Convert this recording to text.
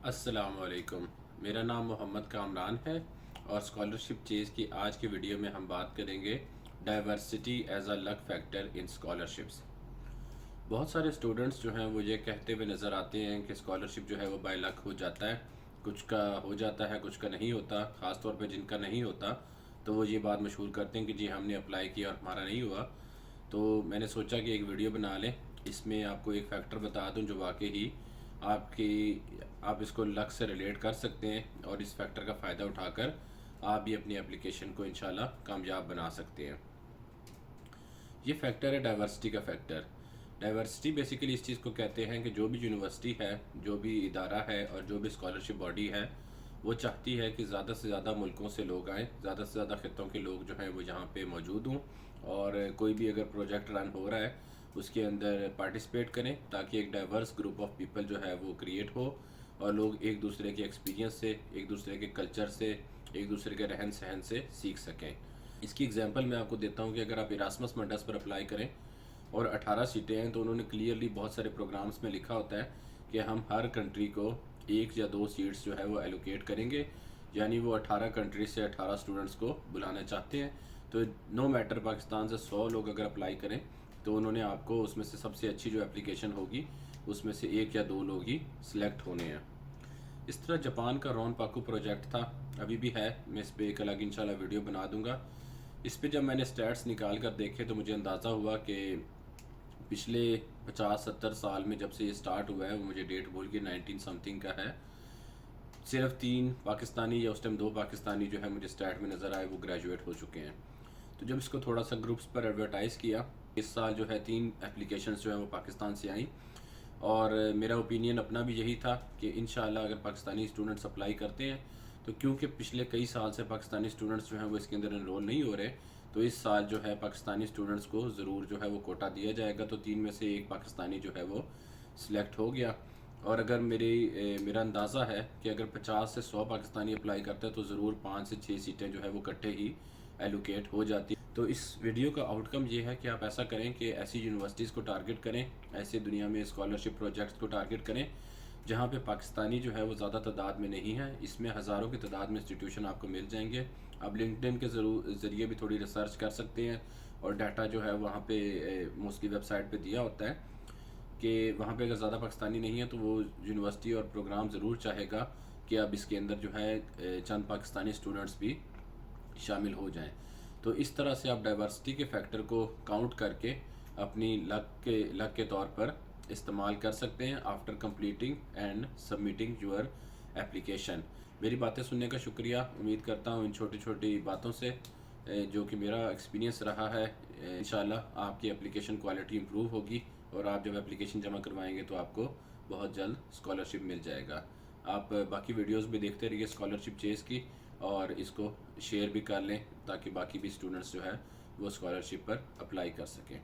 अस्सलाम वालेकुम। मेरा नाम मोहम्मद कामरान है और स्कॉलरशिप चेज़ की आज की वीडियो में हम बात करेंगे diversity as a luck factor in scholarships. बहुत सारे स्टूडेंट्स जो हैं वो ये कहते हुए नज़र आते हैं कि स्कॉलरशिप जो है वो बाय लक हो जाता है, कुछ का हो जाता है कुछ का नहीं होता। ख़ास तौर पे जिनका नहीं होता तो वो ये बात मशहूर करते हैं कि जी हमने अप्लाई किया और हमारा नहीं हुआ। तो मैंने सोचा कि एक वीडियो बना लें, इसमें आपको एक फ़ैक्टर बता दूं जो वाकई ही आपकी आप इसको लक से रिलेट कर सकते हैं और इस फैक्टर का फ़ायदा उठाकर आप भी अपनी एप्लीकेशन को इंशाल्लाह कामयाब बना सकते हैं। ये फैक्टर है डाइवर्सिटी का फैक्टर। डाइवर्सिटी बेसिकली इस चीज़ को कहते हैं कि जो भी यूनिवर्सिटी है, जो भी इदारा है और जो भी स्कॉलरशिप बॉडी है, वो चाहती है कि ज़्यादा से ज़्यादा मुल्कों से लोग आएँ, ज़्यादा से ज़्यादा खित्तों के लोग जो हैं वो यहाँ पे मौजूद हों और कोई भी अगर प्रोजेक्ट रन हो रहा है उसके अंदर पार्टिसिपेट करें ताकि एक डाइवर्स ग्रुप ऑफ पीपल जो है वो क्रिएट हो और लोग एक दूसरे के एक्सपीरियंस से, एक दूसरे के कल्चर से, एक दूसरे के रहन सहन से सीख सकें। इसकी एग्जांपल मैं आपको देता हूँ कि अगर आप इरास्मस मंडस पर अप्लाई करें और 18 सीटें हैं तो उन्होंने क्लियरली बहुत सारे प्रोग्राम्स में लिखा होता है कि हम हर कंट्री को एक या दो सीट्स जो है वो एलोकेट करेंगे, यानी वो 18 कंट्री से 18 स्टूडेंट्स को बुलाना चाहते हैं। तो नो मैटर पाकिस्तान से 100 लोग अगर अप्लाई करें तो उन्होंने आपको उसमें से सबसे अच्छी जो एप्लीकेशन होगी उसमें से एक या दो लोग ही सिलेक्ट होने हैं। इस तरह जापान का रॉन पाकू प्रोजेक्ट था, अभी भी है, मैं इस पर एक अलग इंशाल्लाह वीडियो बना दूंगा। इस पे जब मैंने स्टैट्स निकाल कर देखे तो मुझे अंदाज़ा हुआ कि पिछले 50-70 साल में जब से ये स्टार्ट हुआ है, वो मुझे डेट भूल के 19 समथिंग का है, सिर्फ 3 पाकिस्तानी या उस टाइम 2 पाकिस्तानी जो है मुझे स्टैट में नज़र आए वो ग्रेजुएट हो चुके हैं। तो जब इसको थोड़ा सा ग्रुप्स पर एडवर्टाइज़ किया, इस साल जो है 3 एप्लीकेशंस जो है वो पाकिस्तान से आई और मेरा ओपिनियन अपना भी यही था कि इंशाल्लाह अगर पाकिस्तानी स्टूडेंट्स अप्लाई करते हैं तो क्योंकि पिछले कई साल से पाकिस्तानी स्टूडेंट्स जो हैं वो इसके अंदर इनरोल नहीं हो रहे, तो इस साल जो है पाकिस्तानी स्टूडेंट्स को ज़रूर जो है वो कोटा दिया जाएगा। तो 3 में से एक पाकिस्तानी जो है वो सिलेक्ट हो गया और अगर मेरा अंदाज़ा है कि अगर 50 से 100 पाकिस्तानी अप्लाई करते हैं तो ज़रूर 5 से 6 सीटें जो है वो इकट्ठे ही एलोकेट हो जाती। तो इस वीडियो का आउटकम ये है कि आप ऐसा करें कि ऐसी यूनिवर्सिटीज़ को टारगेट करें, ऐसे दुनिया में स्कॉलरशिप प्रोजेक्ट्स को टारगेट करें जहाँ पे पाकिस्तानी जो है वो ज़्यादा तादाद में नहीं है। इसमें हज़ारों की तादाद में इंस्टीट्यूशन आपको मिल जाएंगे। आप लिंक्डइन के ज़रिए भी थोड़ी रिसर्च कर सकते हैं और डाटा जो है वहाँ पे मोस्टली वेबसाइट पे दिया होता है कि वहाँ पे अगर ज़्यादा पाकिस्तानी नहीं है तो वो यूनिवर्सिटी और प्रोग्राम ज़रूर चाहेगा कि अब इसके अंदर जो है चंद पाकिस्तानी स्टूडेंट्स भी शामिल हो जाएं। तो इस तरह से आप डाइवर्सिटी के फैक्टर को काउंट करके अपनी लक के तौर पर इस्तेमाल कर सकते हैं after completing and submitting your application. मेरी बातें सुनने का शुक्रिया। उम्मीद करता हूँ इन छोटी छोटी बातों से जो कि मेरा एक्सपीरियंस रहा है, इंशाल्लाह आपकी एप्लीकेशन क्वालिटी इम्प्रूव होगी और आप जब एप्लीकेशन जमा करवाएंगे तो आपको बहुत जल्द स्कॉलरशिप मिल जाएगा। आप बाकी वीडियोस भी देखते रहिए स्कॉलरशिप चेज़ की और इसको शेयर भी कर लें ताकि बाकी भी स्टूडेंट्स जो है वो स्कॉलरशिप पर अप्लाई कर सकें।